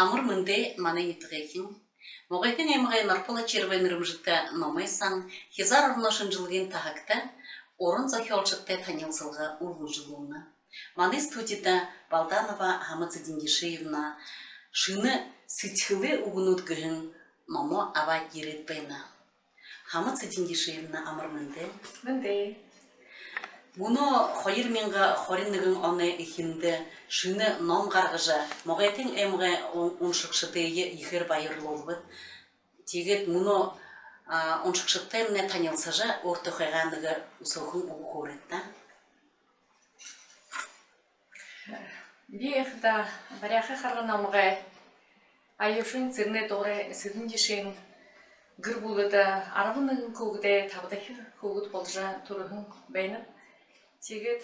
Амур мынде маны итгейхин. Могайтын эмгай нарпала червен рымжытта номайсан, хизар орношын жылгин тахакта, орын захиолчытта танилсылга ургун жылуна. Маны студияда Балданова Хамаца Диндишеевна шыны сытхылы угунут гыхын момо ава ерет байна. Хамаца Диндишеевна амур мынде. Мынде. Муно хойыр менга хориннигин аны ихинде шыны ном гаргыжа могайтын эмге уншыкшытые ихер байырлолбыт. Тегет муно уншыкшытемне танилсажа ортохайганыгы усохын угуретта. Биехда баряхы харганамга аюшын цирне торе Диндишин гырбулыда арабының көгде табдахи көгд болжа турыхын бейніп. Тегет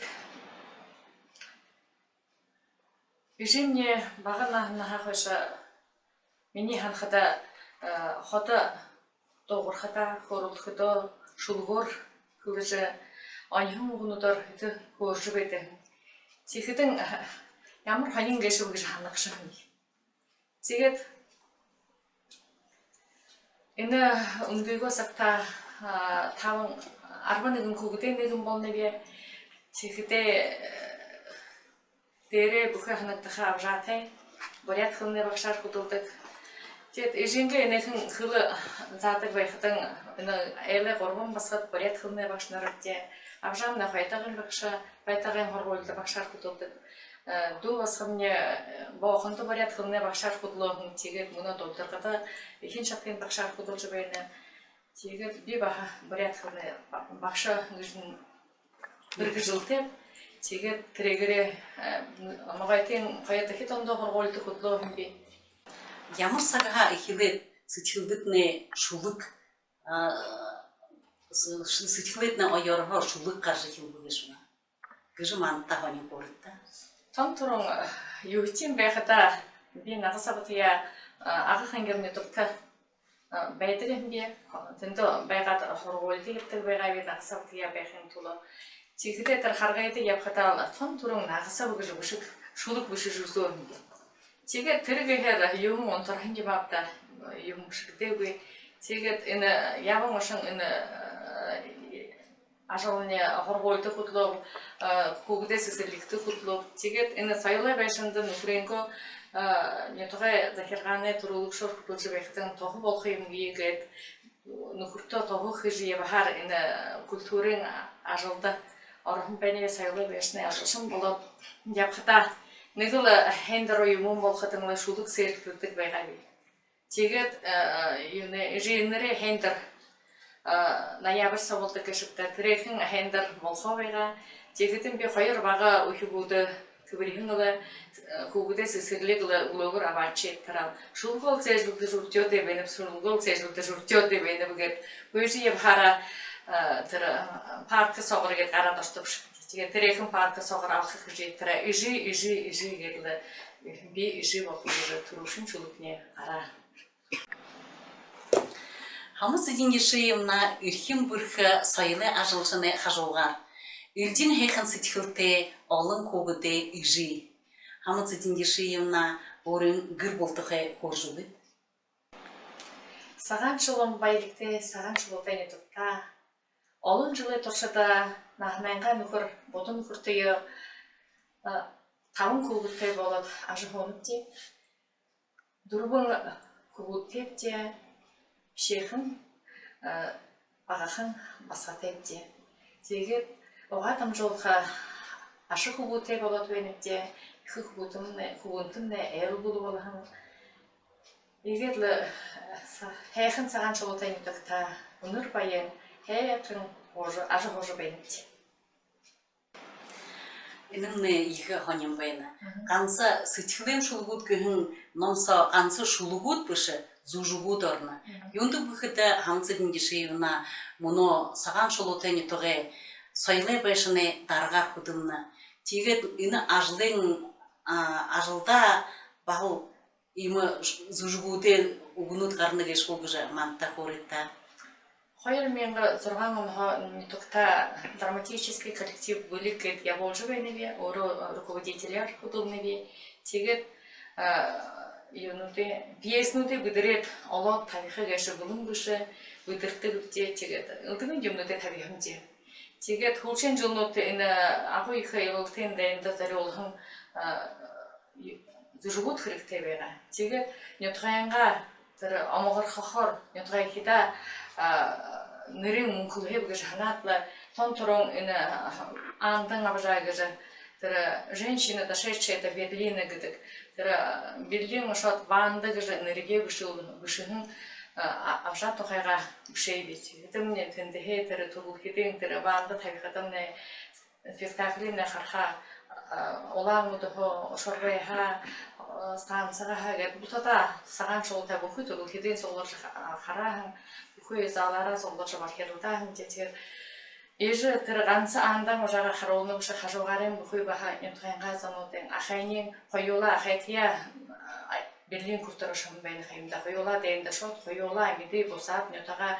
бежемне бағана нахаша мені ханхада хота тоғырхата хорулхыда шулгор көгже аньхын угунудар хыты көржі бейді. Тегетін ямар ханин геші өгж ханықшын. Тегет энэ үнгейго сакта тавын арбанығын көгден нэгін болны бе Тегеде дере бүхі ханықтыға абжатай, борят хылны бақшар құтылдық. Тет еженге енекін хылы затыр байқытың әлі қорбын басқат борят хылны бақшынарып де абжамна қайтағын бақша, байтағын қорболды бақшар құтылдық. Ду басқымне бауқынды борят хылны бақшар құтылығын тегет мұны долдырғыда екен шақпен бақшар құтылжы бәйні. Тегет бе баға борят хылны бақша ғыжын біргі жылтеп, тегет тірегіре мағайтен қаятахи тонда ғырғолды құтлығын бе. Ямыр сагаға ихилет сытхылдытны шулык, сытхылетны ойорға шулык қаржы хилбігішіна. Гыжы манта ғаны көрітті. Тон тұрың юхтин бәйхіда бе нағысабытыя ағы қангеріне тұртты бәйдірін бе. Тінді бәйғат ғырғолды еттіг бәйға бе нағысабытыя бәйхін тұлы. Тегеде тар харгайды япхатал тон турун нагыса бүгүж бушук шулук бушуж үзөм. Теге тиргегер юм онторхан жабапта юм бушуктеге тегет эне ябын ошон эне ажалыне хоргойты кутлуп кугде сесиликти кутлуп тегет эне сайлай байшындын украинко не тогай захирганы турулук шор кутулчу бехтен тогу болхым гиегет нухурто тогу хижие бахар эне культурын ажалда Орхын бәне сайлы бәшіне ашышын болып, япқыта негілі хендер ойымын болқытыңлы шулық серкілдік байғаби. Тегет жиыныры хендер наябыр сабылды кішіпті тірекін хендер болқа байға. Тегетін бе қойыр баға өйі болды күбірігін ұлы көгіде сесірлігілі ұлығыр аванчы еттірал. Шулғыл сәжілді жүртеу дебеніп, шулғыл сәжілді жүртеу дебеніп үгет. Өйжі ебхара паркы соғыр кет ара достып шықты. Терекін паркы соғыр алқы күжеттірі үжі келді. Бе үжі оқылығы тұрушын шулықне ара. Хамаца Диндишеевна үрхім бүрхі сайылы ажылшыны қажуғар. Үрден хейхін сытхылты олын көгіде үжі. Хамаца Диндишеевна орын гір болтықы қоржуы. Саған жылым байлікте, саған жылытайны тұтта. Олын жылы тұршыда нағынайынға мүкір, бодын мүкіртейі тавын көгітті болып ажы қонып де. Дұрбың көгіттеп де, шейхін бағақын басқатеп де. Тегет оға там жолға ашы көгітте болып өйніп де, көгінтімне әрі болу болығын. Егерлі хейхін саған жылытайны тұтта, ұныр байын, Хейхін ажы қожы бәйніпті. Інімні егі ғанем бәйні. Қансы сытхылен шулғуд күйін номса қансы шулғуд бұшы зұжығуд орны. Юнды бұхыда Хамаца Диндишеевна мұны саған шулутайны тұғы сойлай бәшіні дарғар құдымны. Тегет іні ажылда бағыл имы зұжығуды ұғынуд қарны кеш қолғыжы манта қорытта. Хойер менга зорган тукта драматический коллектив выликет я волжу бейневе, оро руководителя художневе, тегет пьеснуте бидерет олот тарихы гэшэ бүгүн бүшэ бидэртэгдэ тэгээд өдгөн юмнуудэ тарихымжэ тэгээд хуршин жылнууд энэ агуу их явуултын дэнд зориулхан зүргүүд хэрэгтэй байгаа. Тэгээд нютгаянга тэр омогорхохоор нютгай хида нэрийн мөнхөлхөв гэж ханаадлаа тон турон энэ андан авжаа гэж тэр женщина дошедшая до Берлина гэдэг тэр Берлин шот ванда гэж нэргээ бишхэн авжаа тухайга бишээ бич. Тэдний тэндээ тэр тургуулхидын тэр ванда тавихатан спектаклийн харха улаануудаа шорвэха станцага гэдэг бутата сагаан шуултаа бүхий тургуулхидын суурал хараахан бүхий залаараа сууралж мархиудаа хэмжээгээр Ежи тэр ганц андан ужаага харуулнаг шиг хажуугарын бүхий баха нутгаянгаа замуудын ахайнын хоёулаа ахайтия Берлин куртар шам байна хэмдэ хоёулаа дэнд шот хоёулаа мэдээ бусаад нутгаа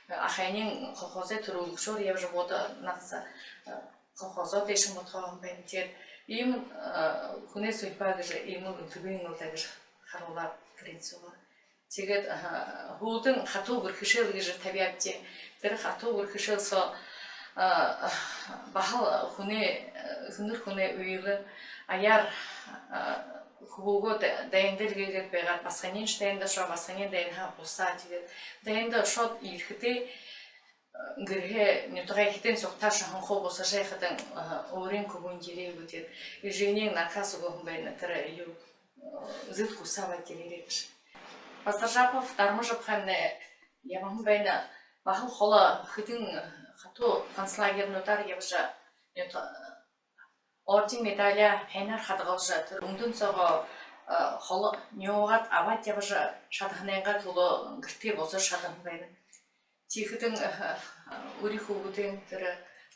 ахайнын хохозе төрөлгшөр явж бод нагс хохозоо дэшин мотхон байна тэгээд ийм хүнээс үпаа гэж ийм үтгэн удаа гэж харуулаад гэрэнсүга тэгээд хүүдэн хатуу бүрхшээл гэж тавиадж тэр хатуу бүрхшээлсо бахал хүнэр үйл аяар хөвгүүд дэндэлгээд байгаа басханын дэнд шоо басханын дэнд усаа тэгээд дэнд шууд ирэхдээ гэрхэ нутгаа хитэн сухтааш хонхоо босоо шайхадан өөрийн көвөн жирээ үгээд ижинийн накас гохын байна тэр юу зэт кусава жирээ гэж пассажапов дармажап хэмнэ яман байна бахал хола хитэн хатуу концлагернуудаар явж ордын медаля хэнар хадгалж тэр өмдөн цогоо хол нёогад аваад явж шатхананга төлөө гэртээ босоо шатхан байна. Чихдэн өөрийнхөө хүүхдийн тэр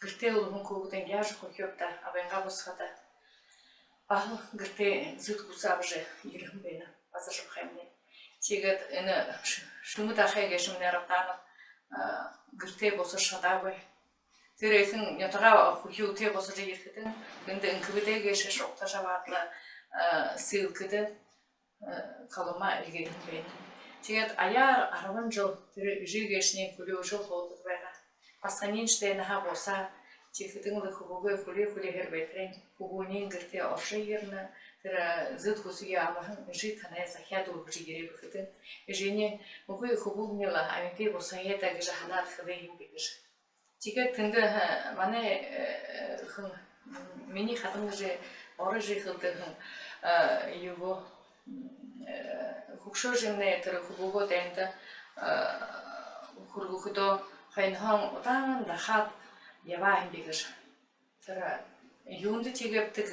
гэртээ өрхөн хүүхдийн яаж хөхөвдө аванга босхада бахал гэртээ зүт гусавж ирхэн байна. Пассажир хэмнэ. Тэгээд энэ шүмэд ахыг шүмнэр таа гэртээ босож шатаагүй. Тэр ихэнх ятгаа хөхөвтэй босож ирэхэд энд инквидэгээ шошготашаваатла сэлгэдэ колома илгэн байна. Тэгээд аяар 10 жил тэр жигэшний хөлөөшөө хоодог байгаа. Басганын дэна хавуса чихдэн хөвгөө хөлөө хэрбэтрэн хөвгөний гэртээ оршигэрнэ тэр зэт хүсгээ амахан жи танай захиад үргэж ирээ бүхэдэн жиний мөхөө хөвгөний амти босаяда гэж ханаад хөвөө юм гэж. Тэгээд тэнд манай хүн миний хатан гэж орж ихэдэг юу хөгшөөжнэ тэр хөвгөө дэнд хөргөхдөө хайнхан удаан дахад яваа юм биш. Тэр юунд чигэвдэг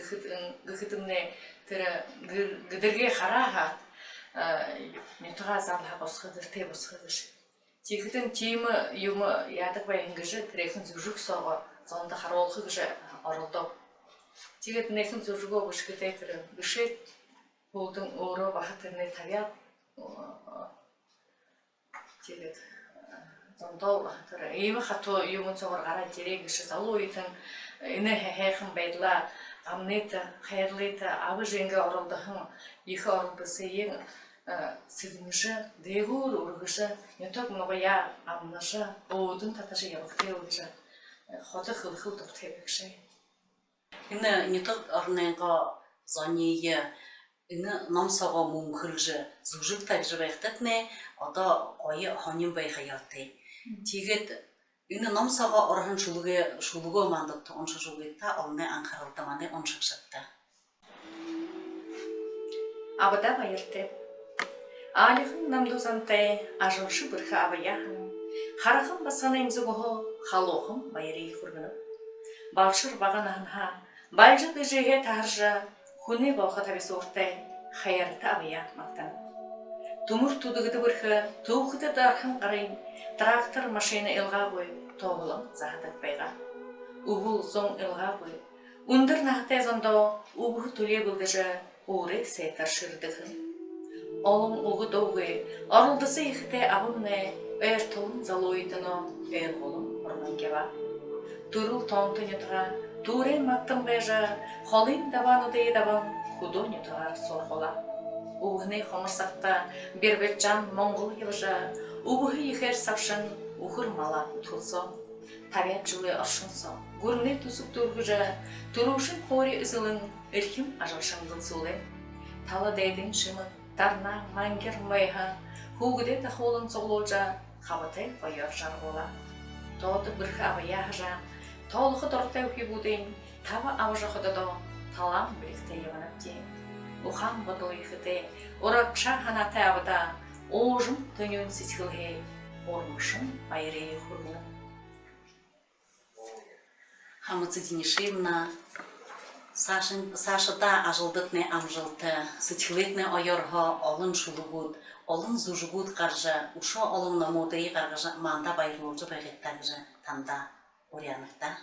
гэхэдэмнэ тэр гэдэргээ хараагаад нутгаа залхаа босход тэр босход биш. Чихдэн тим юм яадаг бай ингэж тэрхэн зүрхсоо зонд харуулах гэж оролдов. Тэгээд нэхэн зүрхгөө бүшгтэй тэр бишээ хөөдөн өөрөө бахад тэрний тавиад тэгээд зондоо тэр ийм хатуу юм цогор гараад ирээ гэж залуу үеийн энэ хайхан байдлаа амнэт хайрлыт авжингээ оролдохон их оролдосын сэлмэшэ дээгүүр өргөшэ ятаг ногоя амнаша өөдөн таташ явахтэй гэж хотох хөлхөл дуртай гэж. Энэ нютаг орныга зония энэ номсогоо мөнхөрж зүрхтэй гэж байхад нэ одоо гоё хонин байх яатай. Тэгээд энэ номсогоо орхон шүлгөө мандад уншиж үгүй та олны анхааралтай манай уншигчтай. Абада баяртай. Аалихан намдусантай ажуулшы бүрхэ аваяхан харахан басганын зүгөө халуухан баярыг хүргэнэ. Балшир багананха байлжид жигээ тааржа хүнээ боохо тависууртай хаярта авая мактан. Төмөр түдэгд бүрхэ төвхөд дархан гарын трактор машина илгаагүй тоолон заадаг байгаа. Өвөл зон илгаагүй өндөр нахтай зондоо өвөх төлөө бүлгэж өөрэ сэтар ширдэх. Олон өгдөөгүй оролдосон ихтэй авамнэ эртун залуйдно эрголон ормангева. Төрөл тонтонятга түрэн мактан бежа холын давануды даван худонятгаар соргола. угны хомырсакта Бербетжан Моңғол елжа угы ихер савшын ухыр мала утхылсо табиат жылы аршынсо гурны тусук тургужа турушын хори ызылын эрхим ажалшын гылсулы тала дейдин шымыт тарна мангер майха хугде тахолын соглолжа хабатай байор жаргола тоды бирхи абаяхжа толхы дортай хибудин таба авжахыдадо талам биликте яванапти ухан бодолихыте оракша ханаты абыда ожым төнөн ситхилхей ормышын айрей хурлы Хамыцы Денишевна Сашыда ажылдытны амжылты, сытхилетны ойорға олын шулугуд, олын зужугуд қаржа, уша олын намудыры қаржа манда байрылжы байгеттагжы танда орянықта.